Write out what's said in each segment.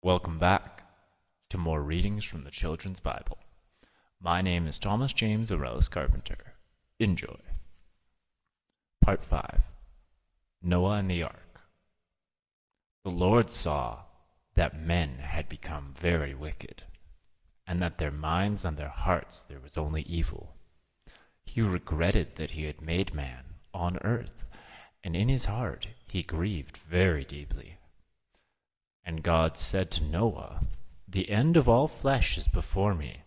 Welcome back to more readings from the Children's Bible. My name is Thomas James Arelis Carpenter. Enjoy. Part 5. Noah and the Ark. The Lord saw that men had become very wicked, and that their minds and their hearts there was only evil. He regretted that he had made man on earth, and in his heart he grieved very deeply. And God said to Noah, "The end of all flesh is before me.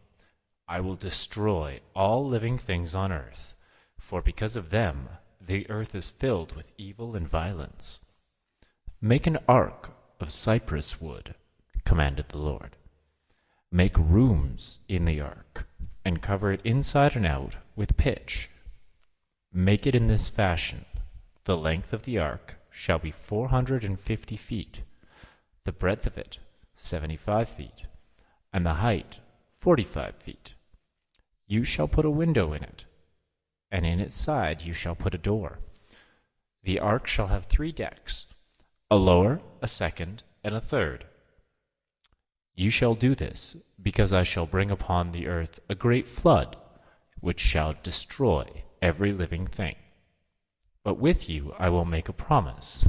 I will destroy all living things on earth, for because of them the earth is filled with evil and violence. Make an ark of cypress wood," commanded the Lord. "Make rooms in the ark, and cover it inside and out with pitch. Make it in this fashion. The length of the ark shall be 450 feet, the breadth of it 75 feet, and the height 45 feet. You shall put a window in it, and in its side you shall put a door. The ark shall have 3 decks, a lower, a second, and a third. You shall do this, because I shall bring upon the earth a great flood, which shall destroy every living thing. But with you I will make a promise,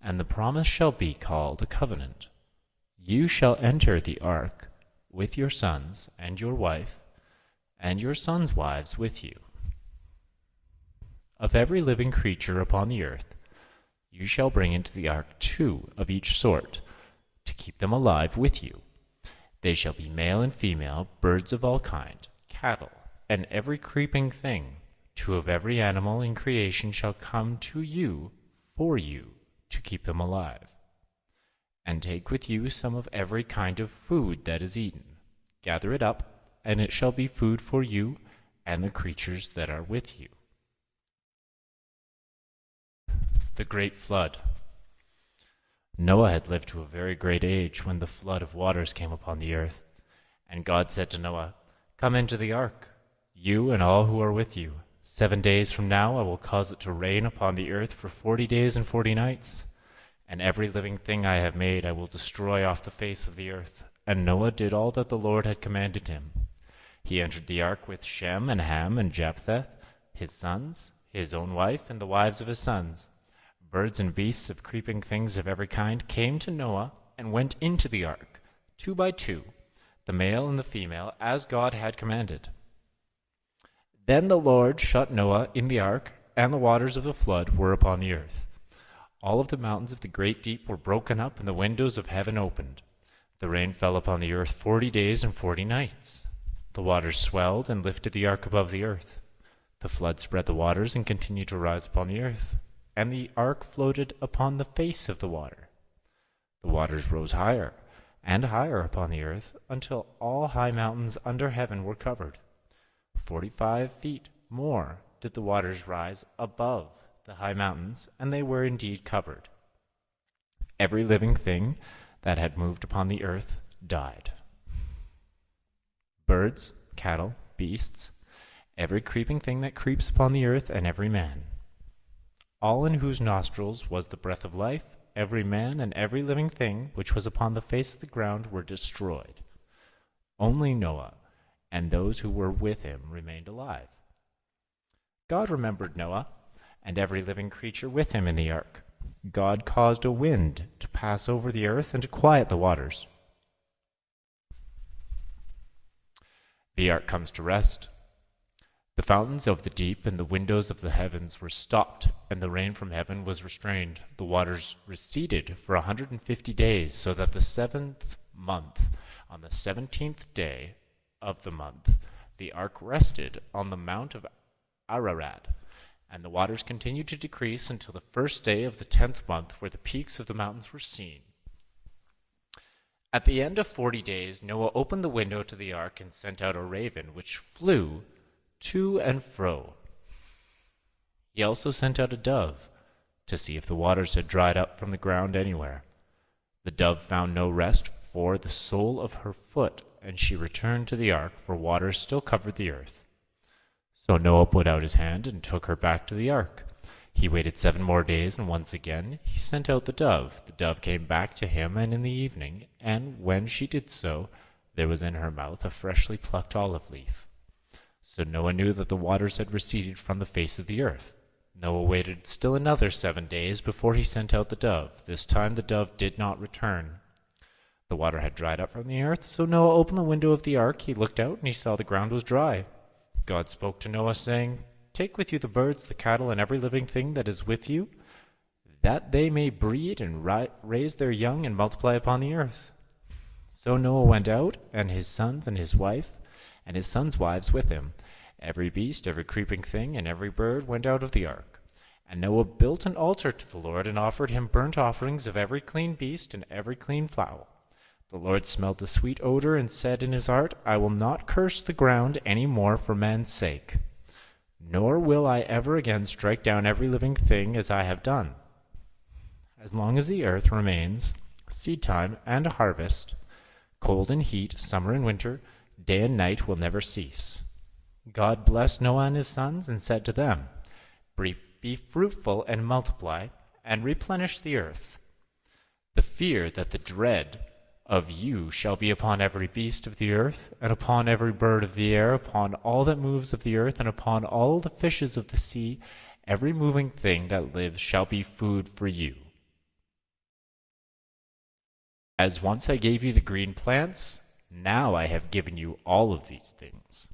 and the promise shall be called a covenant. You shall enter the ark with your sons and your wife, and your sons' wives with you. Of every living creature upon the earth, you shall bring into the ark 2 of each sort, to keep them alive with you. They shall be male and female, birds of all kind, cattle, and every creeping thing. 2 of every animal in creation shall come to you for you, to keep them alive. And take with you some of every kind of food that is eaten. Gather it up, and it shall be food for you and the creatures that are with you." The Great Flood. Noah had lived to a very great age when the flood of waters came upon the earth. And God said to Noah, "Come into the ark, you and all who are with you. 7 days from now I will cause it to rain upon the earth for 40 days and 40 nights. And every living thing I have made I will destroy off the face of the earth." And Noah did all that the Lord had commanded him. He entered the ark with Shem and Ham and Japheth, his sons, his own wife, and the wives of his sons. Birds and beasts of creeping things of every kind came to Noah and went into the ark, 2 by 2, the male and the female, as God had commanded. Then the Lord shut Noah in the ark, and the waters of the flood were upon the earth. All of the mountains of the great deep were broken up, and the windows of heaven opened. The rain fell upon the earth 40 days and 40 nights. The waters swelled and lifted the ark above the earth. The flood spread the waters and continued to rise upon the earth, and the ark floated upon the face of the water. The waters rose higher and higher upon the earth, until all high mountains under heaven were covered. 45 feet more did the waters rise above the high mountains, and they were indeed covered. Every living thing that had moved upon the earth died. Birds, cattle, beasts, every creeping thing that creeps upon the earth, and every man. All in whose nostrils was the breath of life, every man and every living thing which was upon the face of the ground were destroyed. Only Noah and those who were with him remained alive. God remembered Noah and every living creature with him in the ark. God caused a wind to pass over the earth and to quiet the waters. The ark comes to rest. The fountains of the deep and the windows of the heavens were stopped, and the rain from heaven was restrained. The waters receded for 150 days, so that the 7th month, on the 17th day of the month, the ark rested on the mount of Ararat, and the waters continued to decrease until the 1st day of the 10th month, where the peaks of the mountains were seen. At the end of 40 days, Noah opened the window to the ark and sent out a raven, which flew to and fro. He also sent out a dove to see if the waters had dried up from the ground anywhere. The dove found no rest for the sole of her foot, and she returned to the ark, for waters still covered the earth. So Noah put out his hand and took her back to the ark. He waited 7 more days, and once again he sent out the dove. The dove came back to him, and in the evening, and when she did so, there was in her mouth a freshly plucked olive leaf. So Noah knew that the waters had receded from the face of the earth. Noah waited still another 7 days before he sent out the dove. This time the dove did not return. The water had dried up from the earth, so Noah opened the window of the ark. He looked out, and he saw the ground was dry. God spoke to Noah, saying, "Take with you the birds, the cattle, and every living thing that is with you, that they may breed and raise their young and multiply upon the earth." So Noah went out, and his sons and his wife, and his sons' wives with him. Every beast, every creeping thing, and every bird went out of the ark. And Noah built an altar to the Lord, and offered him burnt offerings of every clean beast and every clean fowl. The Lord smelled the sweet odor, and said in his heart, "I will not curse the ground any more for man's sake, nor will I ever again strike down every living thing as I have done. As long as the earth remains, seed time and harvest, cold and heat, summer and winter, day and night will never cease." God blessed Noah and his sons, and said to them, "Be fruitful and multiply, and replenish the earth. The fear that the dread of you shall be upon every beast of the earth, and upon every bird of the air, upon all that moves of the earth, and upon all the fishes of the sea. Every moving thing that lives shall be food for you. As once I gave you the green plants, now I have given you all of these things."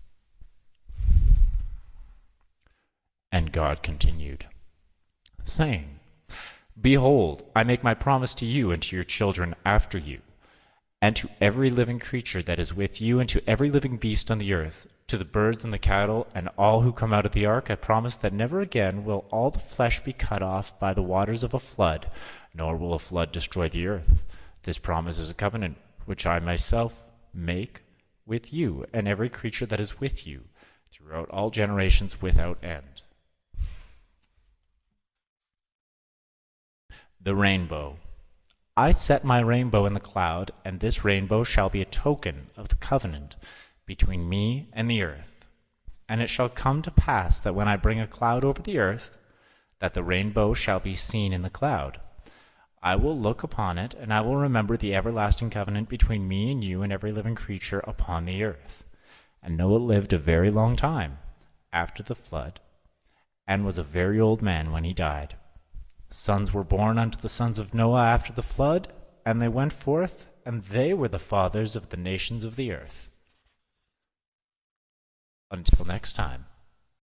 And God continued, saying, "Behold, I make my promise to you and to your children after you, and to every living creature that is with you, and to every living beast on the earth, to the birds and the cattle, and all who come out of the ark. I promise that never again will all the flesh be cut off by the waters of a flood, nor will a flood destroy the earth. This promise is a covenant which I myself make with you and every creature that is with you throughout all generations without end." The rainbow. I set my rainbow in the cloud, and this rainbow shall be a token of the covenant between me and the earth. And it shall come to pass that when I bring a cloud over the earth, that the rainbow shall be seen in the cloud. I will look upon it, and I will remember the everlasting covenant between me and you and every living creature upon the earth. And Noah lived a very long time after the flood, and was a very old man when he died. Sons were born unto the sons of Noah after the flood, and they went forth, and they were the fathers of the nations of the earth. Until next time.